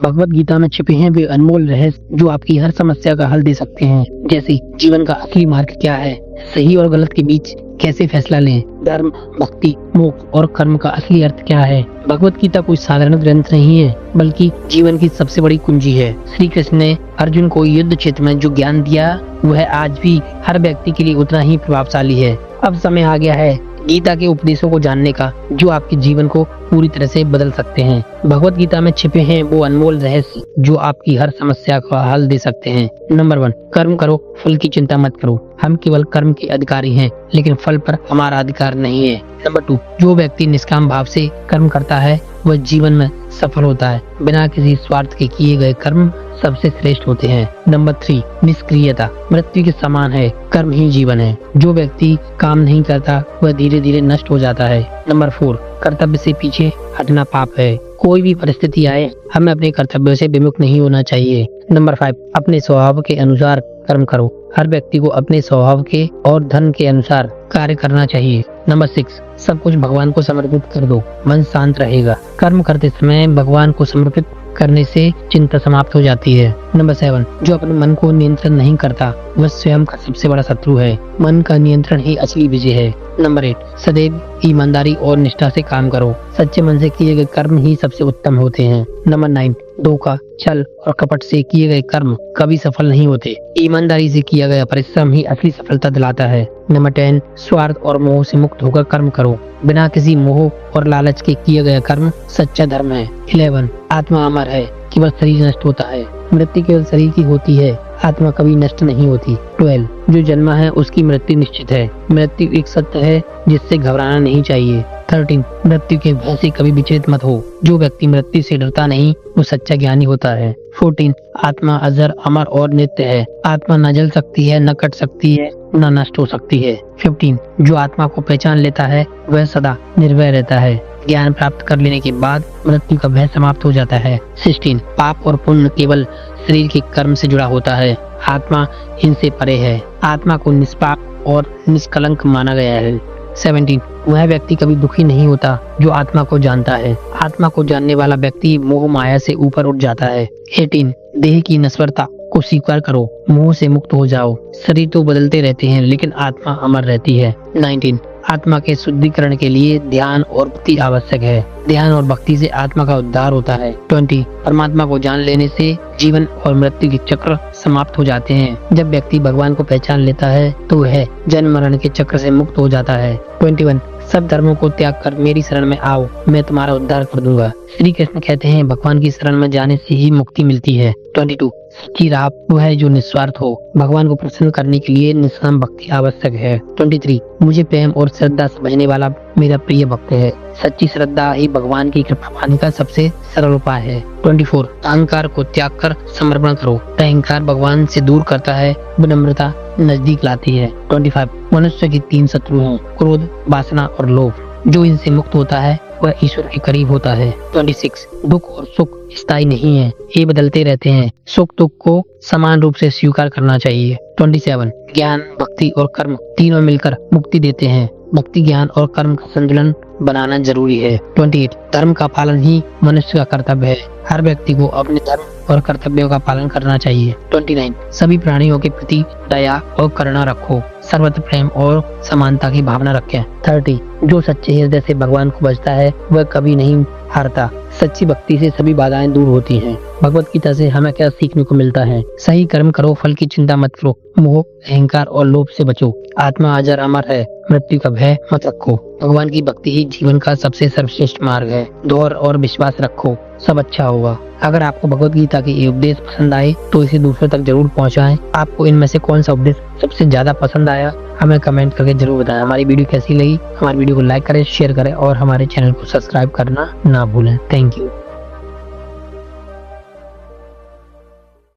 भगवत गीता में छिपे हैं वे अनमोल रहस्य जो आपकी हर समस्या का हल दे सकते हैं, जैसे जीवन का असली मार्ग क्या है, सही और गलत के बीच कैसे फैसला लें, धर्म, भक्ति, मोक्ष और कर्म का असली अर्थ क्या है। भगवत गीता कोई साधारण ग्रंथ नहीं है, बल्कि जीवन की सबसे बड़ी कुंजी है। श्री कृष्ण ने अर्जुन को युद्ध क्षेत्र में जो ज्ञान दिया वह आज भी हर व्यक्ति के लिए उतना ही प्रभावशाली है। अब समय आ गया है गीता के उपदेशों को जानने का जो आपके जीवन को पूरी तरह से बदल सकते हैं। भगवत गीता में छिपे हैं वो अनमोल रहस्य जो आपकी हर समस्या का हल दे सकते हैं। नंबर 1, कर्म करो, फल की चिंता मत करो। हम केवल कर्म के अधिकारी हैं, लेकिन फल पर हमारा अधिकार नहीं है। नंबर 2, जो व्यक्ति निष्काम भाव से कर्म करता है वह जीवन में सफल होता है। बिना किसी स्वार्थ के किए गए कर्म सबसे श्रेष्ठ होते हैं। नंबर 3, निष्क्रियता मृत्यु के समान है, कर्म ही जीवन है। जो व्यक्ति काम नहीं करता वह धीरे धीरे नष्ट हो जाता है। नंबर 4, कर्तव्य से पीछे हटना पाप है। कोई भी परिस्थिति आए हमें अपने कर्तव्यों से विमुख नहीं होना चाहिए। नंबर 5, अपने स्वभाव के अनुसार कर्म करो। हर व्यक्ति को अपने स्वभाव के और धन के अनुसार कार्य करना चाहिए। नंबर 6, सब कुछ भगवान को समर्पित कर दो, मन शांत रहेगा। कर्म करते समय भगवान को समर्पित करने से चिंता समाप्त हो जाती है। नंबर 7, जो अपने मन को नियंत्रण नहीं करता वह स्वयं का सबसे बड़ा शत्रु है। मन का नियंत्रण ही असली विजय है। नंबर 8, सदैव ईमानदारी और निष्ठा से काम करो। सच्चे मन से किए गए कर्म ही सबसे उत्तम होते हैं। नंबर 9, धोखा, छल और कपट से किए गए कर्म कभी सफल नहीं होते। ईमानदारी से किया गया परिश्रम ही असली सफलता दिलाता है। नंबर 10, स्वार्थ और मोह से मुक्त होकर कर्म करो। बिना किसी मोह और लालच के किए गए कर्म सच्चा धर्म है। 11, आत्मा अमर है, केवल शरीर नष्ट होता है। मृत्यु केवल शरीर की होती है, आत्मा कभी नष्ट नहीं होती। 12, जो जन्मा है उसकी मृत्यु निश्चित है। मृत्यु एक सत्य है जिससे घबराना नहीं चाहिए। 13, मृत्यु के भय से कभी विचलित मत हो। जो व्यक्ति मृत्यु से डरता नहीं वो सच्चा ज्ञानी होता है। 14, आत्मा अजर, अमर और नित्य है। आत्मा न जल सकती है, न कट सकती है, न नष्ट हो सकती है। 15, जो आत्मा को पहचान लेता है वह सदा निर्भय रहता है। ज्ञान प्राप्त कर लेने के बाद मृत्यु का भय समाप्त हो जाता है। 16, पाप और पुण्य केवल शरीर के कर्म से जुड़ा होता है, आत्मा इनसे परे है। आत्मा को निष्पाप और निष्कलंक माना गया है। 17, वह व्यक्ति कभी दुखी नहीं होता जो आत्मा को जानता है। आत्मा को जानने वाला व्यक्ति मोह माया से ऊपर उठ जाता है। 18, देह की नश्वरता को स्वीकार करो, मोह से मुक्त हो जाओ। शरीर तो बदलते रहते हैं लेकिन आत्मा अमर रहती है। 19, आत्मा के शुद्धिकरण के लिए ध्यान और भक्ति आवश्यक है। ध्यान और भक्ति से आत्मा का उद्धार होता है। 20, परमात्मा को जान लेने से जीवन और मृत्यु के चक्र समाप्त हो जाते हैं। जब व्यक्ति भगवान को पहचान लेता है तो वह जन्म मरण के चक्र से मुक्त हो जाता है। 21, सब धर्मों को त्याग कर मेरी शरण में आओ, मैं तुम्हारा उद्धार कर दूंगा। श्री कृष्ण कहते हैं भगवान की शरण में जाने से ही मुक्ति मिलती है। 22, सच्ची राह वो है जो निस्वार्थ हो। भगवान को प्रसन्न करने के लिए निष्काम भक्ति आवश्यक है। 23, मुझे प्रेम और श्रद्धा समझने वाला मेरा प्रिय भक्त है। सच्ची श्रद्धा ही भगवान की कृपा पाने का सबसे सरल उपाय है। 24, अहंकार को त्याग कर समर्पण करो। अहंकार भगवान से दूर करता है, विनम्रता नजदीक लाती है। 25, मनुष्य के 3 शत्रु हैं, क्रोध, वासना और लोभ। जो इनसे मुक्त होता है वह ईश्वर के करीब होता है। 26, दुख और सुख स्थायी नहीं है, ये बदलते रहते हैं। सुख दुख को समान रूप से स्वीकार करना चाहिए। 27, ज्ञान, भक्ति और कर्म तीनों मिलकर मुक्ति देते हैं। भक्ति, ज्ञान और कर्म का संतुलन बनाना जरूरी है। 28, धर्म का पालन ही मनुष्य का कर्तव्य है। हर व्यक्ति को अपने धर्म और कर्तव्यों का पालन करना चाहिए। 29, सभी प्राणियों के प्रति दया और करुणा रखो, सर्वत्र प्रेम और समानता की भावना रखें। 30, जो सच्चे हृदय से भगवान को भजता है वह कभी नहीं हारता। सच्ची भक्ति से सभी बाधाएं दूर होती हैं। भगवत गीता से हमें क्या सीखने को मिलता है? सही कर्म करो, फल की चिंता मत करो, मोह, अहंकार और लोभ से बचो। आत्मा अजर अमर है, मृत्यु का भय मत रखो। भगवान की भक्ति ही जीवन का सबसे सर्वश्रेष्ठ मार्ग है। धैर्य और विश्वास रखो, सब अच्छा होगा। अगर आपको भगवत गीता के ये उपदेश पसंद आए तो इसे दूसरों तक जरूर पहुंचाएं। आपको इनमें से कौन सा उपदेश सबसे ज्यादा पसंद आया हमें कमेंट करके जरूर बताएं। हमारी वीडियो कैसी लगी, हमारी वीडियो को लाइक करें, शेयर करें और हमारे चैनल को सब्सक्राइब करना ना भूलें। Thank you.